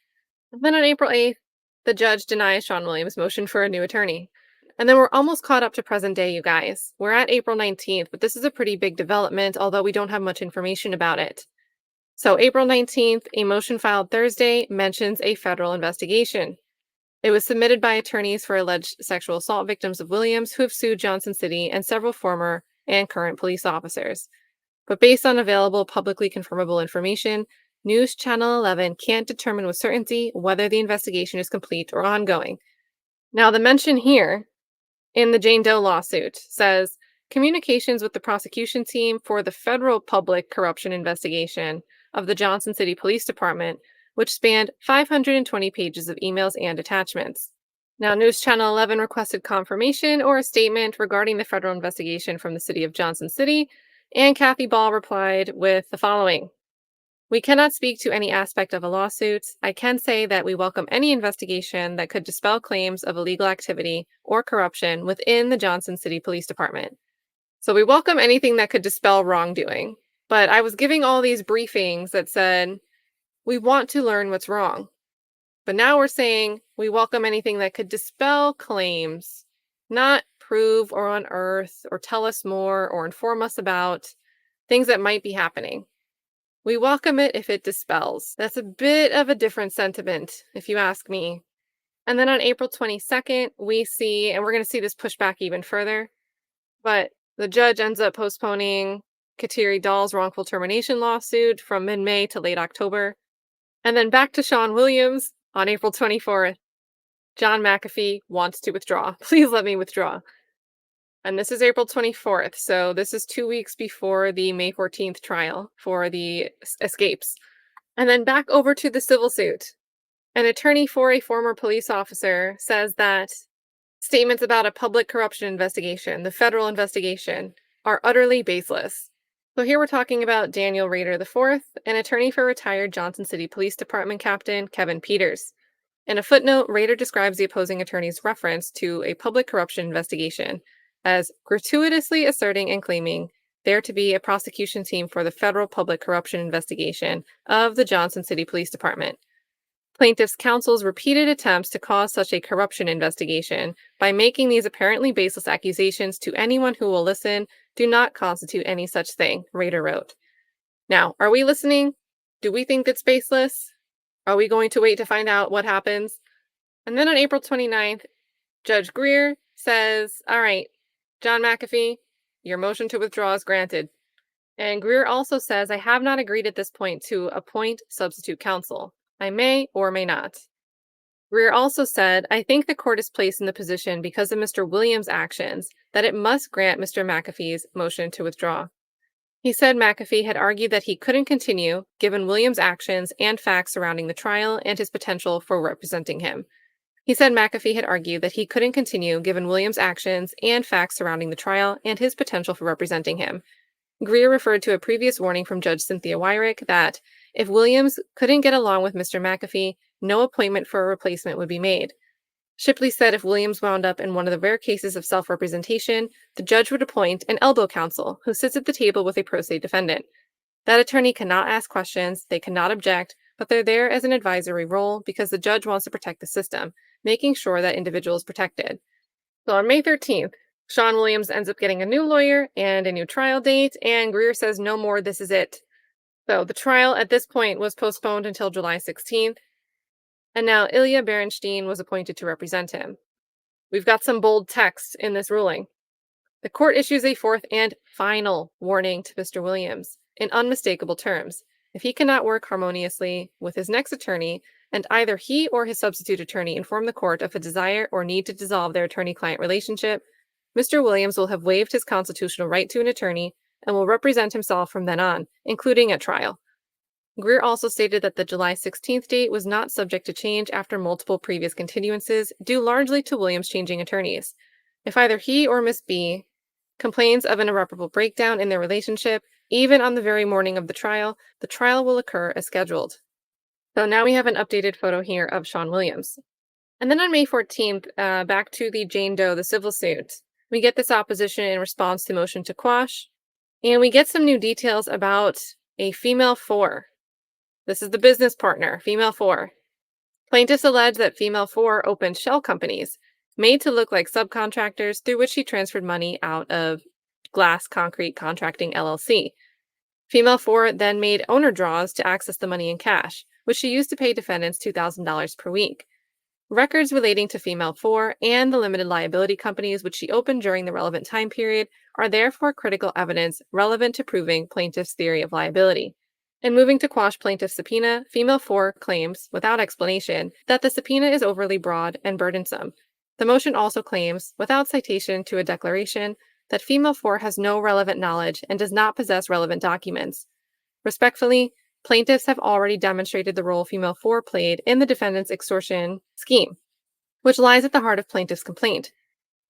And then on April 8th, the judge denies Sean Williams' motion for a new attorney. And then we're almost caught up to present day, you guys. We're at April 19th, but this is a pretty big development, although we don't have much information about it. So April 19th, a motion filed Thursday mentions a federal investigation. It was submitted by attorneys for alleged sexual assault victims of Williams who have sued Johnson City and several former and current police officers. But based on available publicly confirmable information, News Channel 11 can't determine with certainty whether the investigation is complete or ongoing. Now, the mention here in the Jane Doe lawsuit says communications with the prosecution team for the federal public corruption investigation of the Johnson City Police Department, which spanned 520 pages of emails and attachments. Now, News Channel 11 requested confirmation or a statement regarding the federal investigation from the city of Johnson City, and Cathy Ball replied with the following. We cannot speak to any aspect of a lawsuit. I can say that we welcome any investigation that could dispel claims of illegal activity or corruption within the Johnson City Police Department. So we welcome anything that could dispel wrongdoing. But I was giving all these briefings that said, we want to learn what's wrong. But now we're saying we welcome anything that could dispel claims, not prove or unearth or tell us more or inform us about things that might be happening. We welcome it if it dispels. That's a bit of a different sentiment, if you ask me. And then on April 22nd, we see, and we're going to see this push back even further, but the judge ends up postponing Kateri Dahl's wrongful termination lawsuit from mid-May to late October. And then back to Sean Williams on April 24th. John McAfee wants to withdraw. Please let me withdraw. And this is April 24th, so this is 2 weeks before the May 14th trial for the escapes. And then back over to the civil suit. An attorney for a former police officer says that statements about a public corruption investigation, the federal investigation, are utterly baseless. So here we're talking about Daniel Rader IV, an attorney for retired Johnson City Police Department Captain Kevin Peters. In a footnote, Rader describes the opposing attorney's reference to a public corruption investigation as gratuitously asserting and claiming there to be a prosecution team for the federal public corruption investigation of the Johnson City Police Department. Plaintiffs' counsel's repeated attempts to cause such a corruption investigation by making these apparently baseless accusations to anyone who will listen do not constitute any such thing, Rader wrote. Now, are we listening? Do we think it's baseless? Are we going to wait to find out what happens? And then on April 29th, Judge Greer says, all right, John McAfee, your motion to withdraw is granted. And Greer also says, I have not agreed at this point to appoint substitute counsel. I may or may not. Greer also said, I think the court is placed in the position because of Mr. Williams' actions that it must grant Mr. McAfee's motion to withdraw. He said McAfee had argued that he couldn't continue given Williams' actions and facts surrounding the trial and his potential for representing him. He said McAfee had argued that he couldn't continue given Williams' actions and facts surrounding the trial and his potential for representing him. Greer referred to a previous warning from Judge Cynthia Wyrick that if Williams couldn't get along with Mr. McAfee, no appointment for a replacement would be made. Shipley said if Williams wound up in one of the rare cases of self-representation, the judge would appoint an elbow counsel who sits at the table with a pro se defendant. That attorney cannot ask questions, they cannot object, but they're there as an advisory role because the judge wants to protect the system, making sure that individual is protected. So on May 13th, Sean Williams ends up getting a new lawyer and a new trial date, and Greer says no more, this is it. So the trial at this point was postponed until July 16th, and now Ilya Berenstein was appointed to represent him. We've got some bold text in this ruling. The court issues a fourth and final warning to Mr. Williams in unmistakable terms. If he cannot work harmoniously with his next attorney, and either he or his substitute attorney inform the court of a desire or need to dissolve their attorney-client relationship, Mr. Williams will have waived his constitutional right to an attorney and will represent himself from then on, including at trial. Greer also stated that the July 16th date was not subject to change after multiple previous continuances, due largely to Williams changing attorneys. If either he or Miss B complains of an irreparable breakdown in their relationship, even on the very morning of the trial will occur as scheduled. So now we have an updated photo here of Sean Williams. And then on May 14th, back to the Jane Doe, the civil suit, we get this opposition in response to motion to quash, and we get some new details about a female 4. This is the business partner, female 4. Plaintiffs allege that female 4 opened shell companies made to look like subcontractors through which she transferred money out of Glass Concrete Contracting LLC. Female 4 then made owner draws to access the money in cash, which she used to pay defendants $2,000 per week. Records relating to female 4 and the limited liability companies which she opened during the relevant time period are therefore critical evidence relevant to proving plaintiff's theory of liability. In moving to quash plaintiff's subpoena, female 4 claims, without explanation, that the subpoena is overly broad and burdensome. The motion also claims, without citation to a declaration, that female 4 has no relevant knowledge and does not possess relevant documents. Respectfully, plaintiffs have already demonstrated the role female 4 played in the defendant's extortion scheme, which lies at the heart of plaintiff's complaint.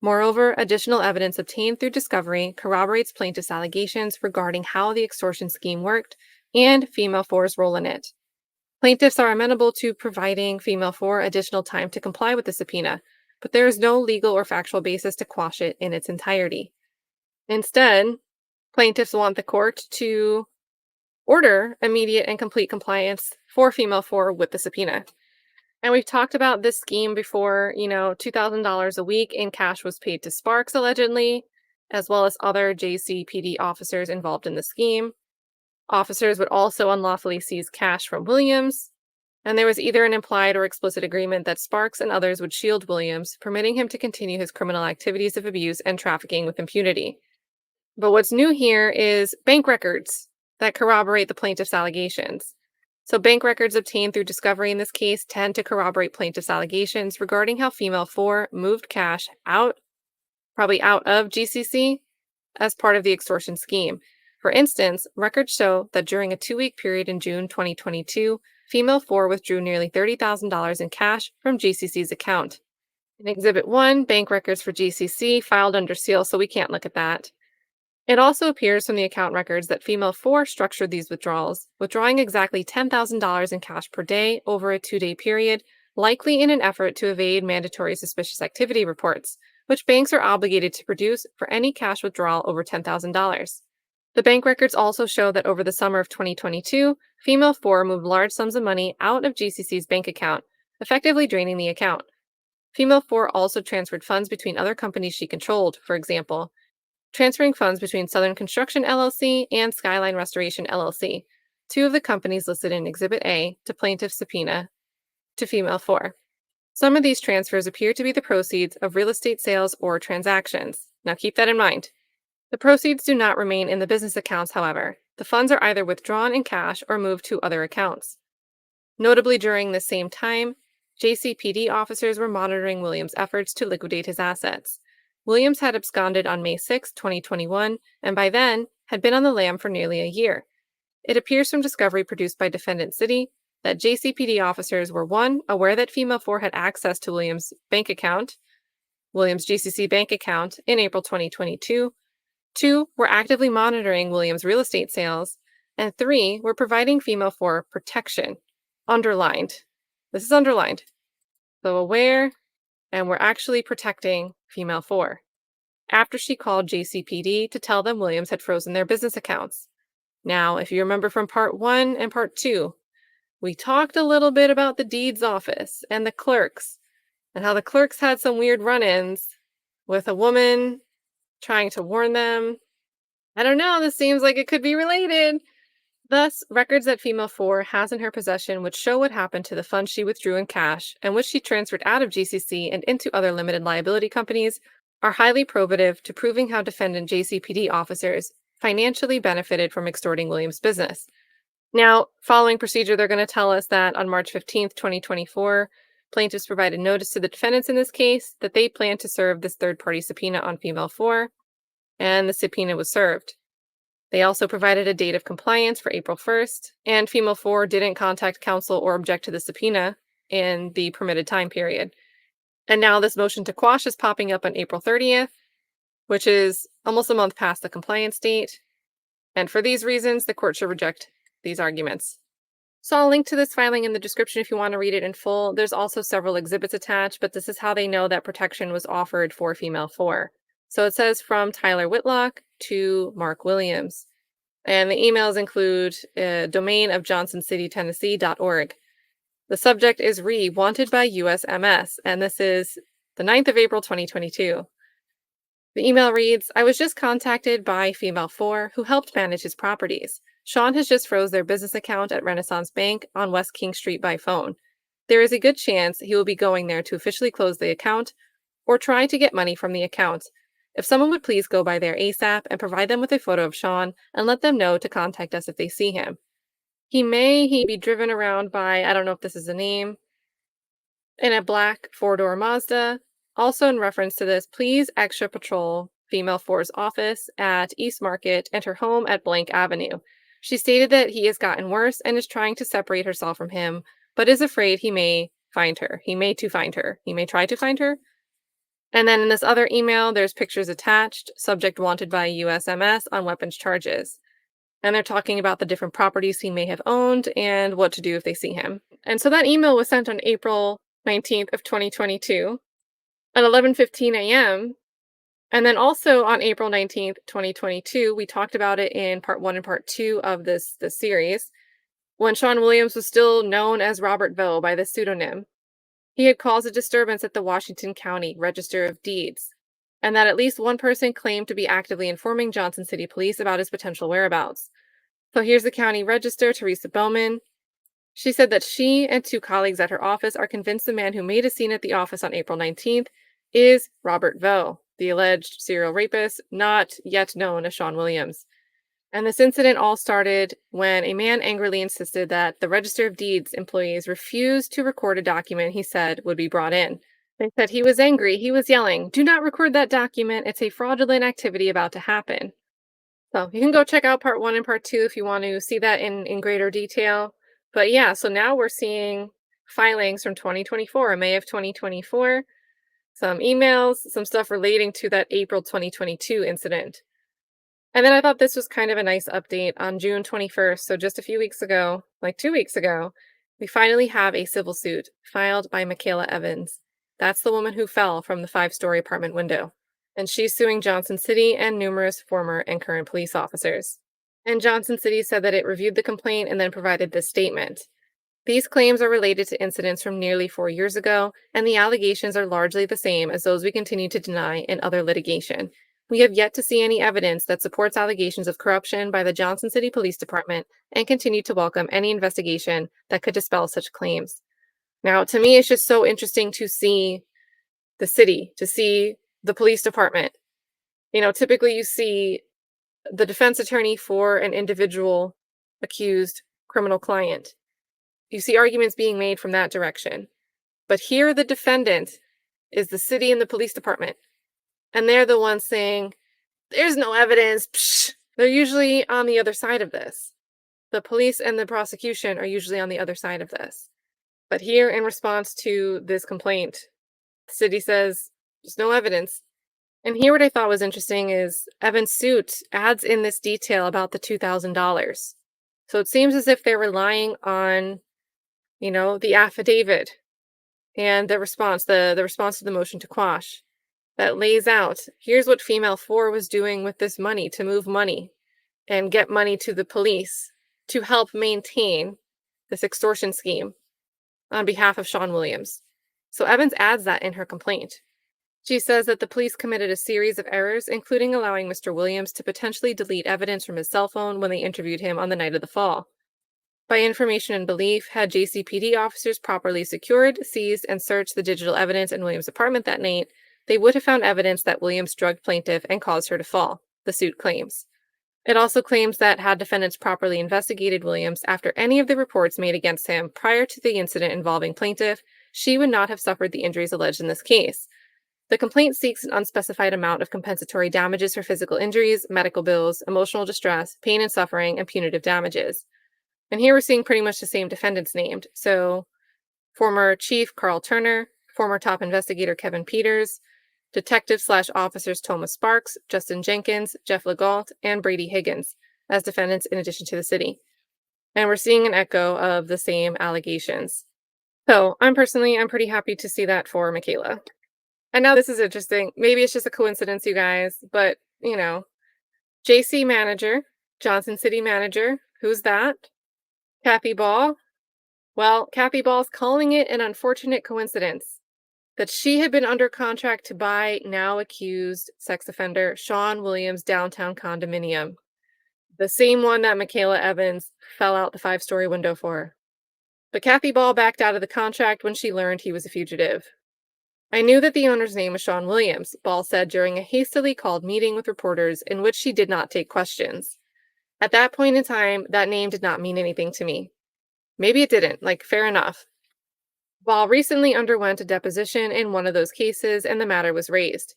Moreover, additional evidence obtained through discovery corroborates plaintiff's allegations regarding how the extortion scheme worked and female 4's role in it. Plaintiffs are amenable to providing female 4 additional time to comply with the subpoena, but there is no legal or factual basis to quash it in its entirety. Instead, plaintiffs want the court to order immediate and complete compliance for female 4 with the subpoena. And we've talked about this scheme before. $2,000 a week in cash was paid to Sparks, allegedly, as well as other JCPD officers involved in the scheme. Officers would also unlawfully seize cash from Williams, and there was either an implied or explicit agreement that Sparks and others would shield Williams, permitting him to continue his criminal activities of abuse and trafficking with impunity. But what's new here is bank records that corroborate the plaintiff's allegations. So bank records obtained through discovery in this case tend to corroborate plaintiff's allegations regarding how female 4 moved cash probably out of GCC as part of the extortion scheme. For instance, records show that during a 2-week period in June 2022, female 4 withdrew nearly $30,000 in cash from GCC's account. In Exhibit 1, bank records for GCC filed under seal, so we can't look at that. It also appears from the account records that female 4 structured these withdrawals, withdrawing exactly $10,000 in cash per day over a 2-day period, likely in an effort to evade mandatory suspicious activity reports, which banks are obligated to produce for any cash withdrawal over $10,000. The bank records also show that over the summer of 2022, female 4 moved large sums of money out of GCC's bank account, effectively draining the account. Female 4 also transferred funds between other companies she controlled, for example, transferring funds between Southern Construction LLC and Skyline Restoration LLC, 2 of the companies listed in Exhibit A to plaintiff's subpoena to female 4. Some of these transfers appear to be the proceeds of real estate sales or transactions. Now keep that in mind. The proceeds do not remain in the business accounts, however. The funds are either withdrawn in cash or moved to other accounts. Notably, during the same time, JCPD officers were monitoring Williams' efforts to liquidate his assets. Williams had absconded on May 6, 2021, and by then had been on the lam for nearly a year. It appears from discovery produced by Defendant City that JCPD officers were 1. Aware that female 4 had access to Williams' GCC bank account in April 2022, 2. Were actively monitoring Williams' real estate sales, and 3. Were providing female 4 protection. Underlined. This is underlined. So aware, and we're actually protecting female 4. After she called JCPD to tell them Williams had frozen their business accounts. Now, if you remember from Part 1 and Part 2, we talked a little bit about the deeds office and the clerks, and how the clerks had some weird run-ins with a woman trying to warn them. I don't know, this seems like it could be related. Thus, records that female 4 has in her possession which show what happened to the funds she withdrew in cash and which she transferred out of GCC and into other limited liability companies are highly probative to proving how defendant JCPD officers financially benefited from extorting Williams' business. Now, following procedure, they're going to tell us that on March 15th, 2024, plaintiffs provided notice to the defendants in this case that they plan to serve this third-party subpoena on female 4, and the subpoena was served. They also provided a date of compliance for April 1st, and female 4 didn't contact counsel or object to the subpoena in the permitted time period. And now this motion to quash is popping up on April 30th, which is almost a month past the compliance date. And for these reasons, the court should reject these arguments. So I'll link to this filing in the description if you want to read it in full. There's also several exhibits attached, but this is how they know that protection was offered for female 4. So it says from Tyler Whitlock to Mark Williams. And the emails include a domain of johnsoncitytennessee.org. The subject is wanted by USMS, and this is the 9th of April, 2022. The email reads, I was just contacted by female 4 who helped manage his properties. Sean has just froze their business account at Renaissance Bank on West King Street by phone. There is a good chance he will be going there to officially close the account or try to get money from the account. If someone would please go by there ASAP and provide them with a photo of Sean and let them know to contact us if they see him. He be driven around by, I don't know if this is a name, in a black 4-door Mazda. Also in reference to this, please extra patrol female 4's office at East Market and her home at Blank Avenue. She stated that he has gotten worse and is trying to separate herself from him, but is afraid he may find her. He may try to find her. And then in this other email, there's pictures attached, subject wanted by USMS on weapons charges. And they're talking about the different properties he may have owned and what to do if they see him. And so that email was sent on April 19th of 2022 at 11:15 a.m. And then also on April 19th, 2022, we talked about it in part 1 and part 2 of this series, when Sean Williams was still known as Robert Vaux by this pseudonym. He had caused a disturbance at the Washington County Register of Deeds, and that at least one person claimed to be actively informing Johnson City Police about his potential whereabouts. So here's the county register, Teresa Bowman. She said that she and 2 colleagues at her office are convinced the man who made a scene at the office on April 19th is Robert Vaux, the alleged serial rapist, not yet known as Sean Williams. And this incident all started when a man angrily insisted that the Register of Deeds employees refused to record a document he said would be brought in. They said he was angry. He was yelling, "Do not record that document. It's a fraudulent activity about to happen." So you can go check out part 1 and part 2 if you want to see that in greater detail. But yeah, so now we're seeing filings from 2024, May of 2024, some emails, some stuff relating to that April 2022 incident. And then I thought this was kind of a nice update on June 21st. So just a few weeks ago, like 2 weeks ago, we finally have a civil suit filed by Mikayla Evans. That's the woman who fell from the 5-story apartment window. And she's suing Johnson City and numerous former and current police officers. And Johnson City said that it reviewed the complaint and then provided this statement. These claims are related to incidents from nearly 4 years ago, and the allegations are largely the same as those we continue to deny in other litigation. We have yet to see any evidence that supports allegations of corruption by the Johnson City Police Department and continue to welcome any investigation that could dispel such claims. Now, to me, it's just so interesting to see the city, to see the police department. You know, typically you see the defense attorney for an individual accused criminal client. You see arguments being made from that direction. But here the defendant is the city and the police department. And they're the ones saying, there's no evidence. Psh. They're usually on the other side of this. The police and the prosecution are usually on the other side of this. But here, in response to this complaint, the city says, there's no evidence. And here what I thought was interesting is Evans' suit adds in this detail about the $2,000. So it seems as if they're relying on, you know, the affidavit and the response to the motion to quash that lays out, here's what female 4 was doing with this money to move money and get money to the police to help maintain this extortion scheme on behalf of Sean Williams. So Evans adds that in her complaint. She says that the police committed a series of errors, including allowing Mr. Williams to potentially delete evidence from his cell phone when they interviewed him on the night of the fall. By information and belief, had JCPD officers properly secured, seized, and searched the digital evidence in Williams' apartment that night, they would have found evidence that Williams drugged plaintiff and caused her to fall, the suit claims. It also claims that had defendants properly investigated Williams after any of the reports made against him prior to the incident involving plaintiff, she would not have suffered the injuries alleged in this case. The complaint seeks an unspecified amount of compensatory damages for physical injuries, medical bills, emotional distress, pain and suffering, and punitive damages. And here we're seeing pretty much the same defendants named. So, former Chief Karl Turner, former top investigator Kevin Peters, detective/officers Thomas Sparks, Justin Jenkins, Jeff Legault, and Brady Higgins as defendants in addition to the city. And we're seeing an echo of the same allegations. So I'm pretty happy to see that for Mikayla. And now this is interesting. Maybe it's just a coincidence, you guys, but JC manager, Johnson City manager, who's that? Kathy Ball. Well, Kathy Ball's calling it an unfortunate coincidence that she had been under contract to buy now accused sex offender Sean Williams' downtown condominium, the same one that Mikayla Evans fell out the 5-story window for. But Kathy Ball backed out of the contract when she learned he was a fugitive. I knew that the owner's name was Sean Williams, Ball said during a hastily called meeting with reporters in which she did not take questions. At that point in time, that name did not mean anything to me. Maybe it didn't, fair enough. Ball recently underwent a deposition in one of those cases and the matter was raised.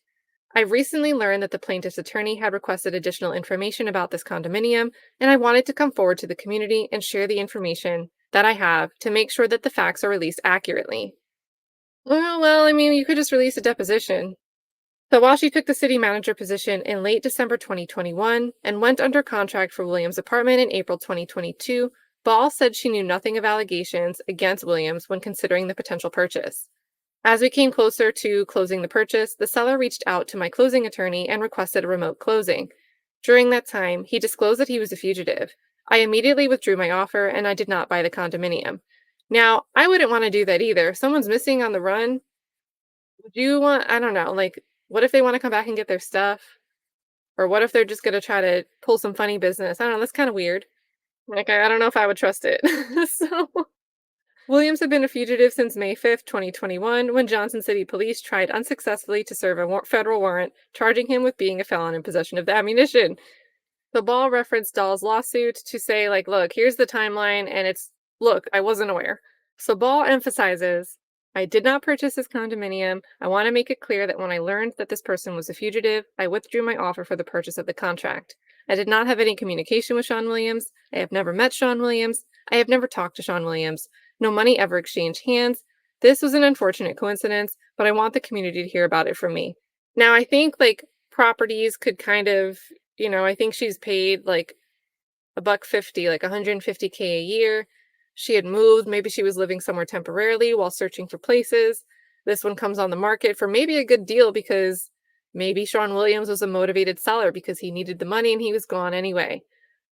I recently learned that the plaintiff's attorney had requested additional information about this condominium, and I wanted to come forward to the community and share the information that I have to make sure that the facts are released accurately. Well, you could just release a deposition. So while she took the city manager position in late December 2021 and went under contract for Williams' apartment in April 2022, Ball said she knew nothing of allegations against Williams when considering the potential purchase. As we came closer to closing the purchase, the seller reached out to my closing attorney and requested a remote closing. During that time, he disclosed that he was a fugitive. I immediately withdrew my offer and I did not buy the condominium. Now, I wouldn't want to do that either. If someone's missing on the run, would you want, I don't know, what if they want to come back and get their stuff? Or what if they're just going to try to pull some funny business? I don't know, that's kind of weird. I don't know if I would trust it. So, Williams had been a fugitive since May 5th, 2021, when Johnson City Police tried unsuccessfully to serve a federal warrant charging him with being a felon in possession of the ammunition. The Ball referenced Dahl's lawsuit to say, look, here's the timeline, and look, I wasn't aware. So Ball emphasizes, I did not purchase this condominium. I want to make it clear that when I learned that this person was a fugitive, I withdrew my offer for the purchase of the contract. I did not have any communication with Sean Williams. I have never met Sean Williams. I have never talked to Sean Williams. No money ever exchanged hands. This was an unfortunate coincidence, but I want the community to hear about it from me. Now, I think properties could kind of, I think she's paid $150, $150K a year. She had moved. Maybe she was living somewhere temporarily while searching for places. This one comes on the market for maybe a good deal because maybe Sean Williams was a motivated seller because he needed the money and he was gone anyway.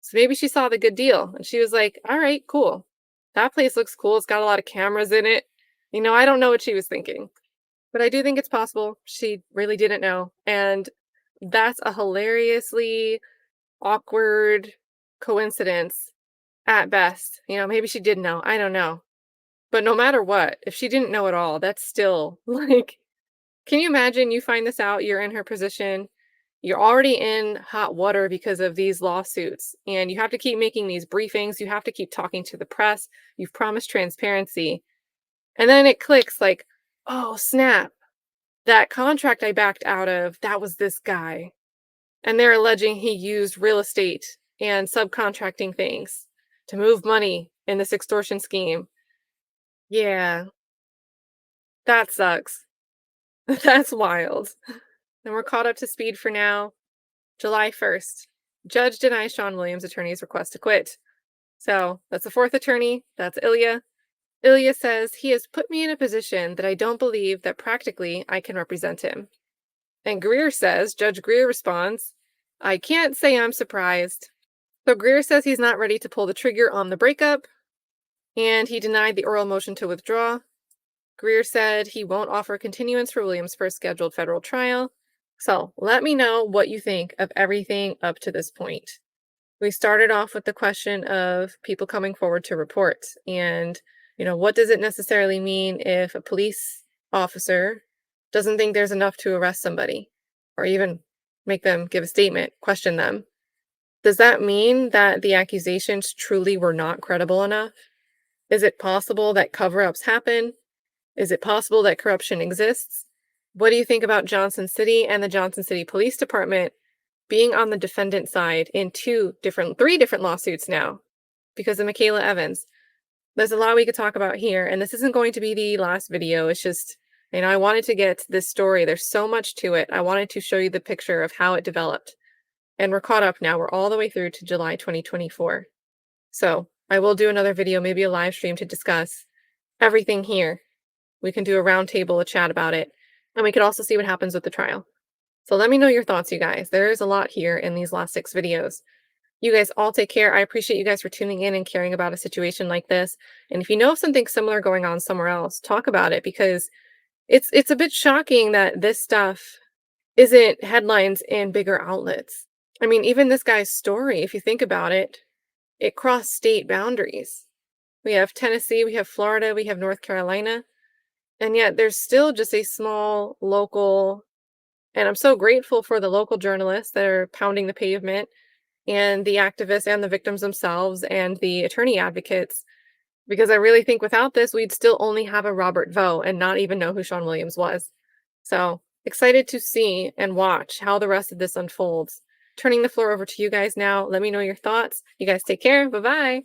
So maybe she saw the good deal and she was like, all right, cool. That place looks cool. It's got a lot of cameras in it. I don't know what she was thinking, but I do think it's possible she really didn't know. And that's a hilariously awkward coincidence at best. Maybe she did know. I don't know. But no matter what, if she didn't know at all, that's still can you imagine you find this out, you're in her position, you're already in hot water because of these lawsuits, and you have to keep making these briefings, you have to keep talking to the press, you've promised transparency, and then it clicks oh, snap, that contract I backed out of, that was this guy. And they're alleging he used real estate and subcontracting things to move money in this extortion scheme. Yeah, that sucks. That's wild. And we're caught up to speed for now. July 1st. Judge denies Sean Williams' attorney's request to quit. So that's the fourth attorney. That's Ilya. Ilya says he has put me in a position that I don't believe that practically I can represent him. And Judge Greer responds, I can't say I'm surprised. So Greer says he's not ready to pull the trigger on the breakup, and he denied the oral motion to withdraw. Greer said he won't offer continuance for Williams' first scheduled federal trial. So let me know what you think of everything up to this point. We started off with the question of people coming forward to report. And, what does it necessarily mean if a police officer doesn't think there's enough to arrest somebody or even make them give a statement, question them? Does that mean that the accusations truly were not credible enough? Is it possible that cover-ups happen? Is it possible that corruption exists? What do you think about Johnson City and the Johnson City Police Department being on the defendant side in three different lawsuits now because of Mikayla Evans? There's a lot we could talk about here, and this isn't going to be the last video. It's just, I wanted to get this story. There's so much to it. I wanted to show you the picture of how it developed. And we're caught up now. We're all the way through to July 2024. So I will do another video, maybe a live stream to discuss everything here. We can do a round table, a chat about it, and we could also see what happens with the trial. So let me know your thoughts, you guys. There is a lot here in these last 6 videos. You guys all take care. I appreciate you guys for tuning in and caring about a situation like this. And if you know of something similar going on somewhere else, talk about it, because it's a bit shocking that this stuff isn't headlines in bigger outlets. I mean, even this guy's story, if you think about it, it crossed state boundaries. We have Tennessee, we have Florida, we have North Carolina, and yet there's still just a small local, and I'm so grateful for the local journalists that are pounding the pavement, and the activists and the victims themselves and the attorney advocates, because I really think without this, we'd still only have a Robert Vaux and not even know who Sean Williams was. So excited to see and watch how the rest of this unfolds. Turning the floor over to you guys now. Let me know your thoughts. You guys take care. Bye-bye.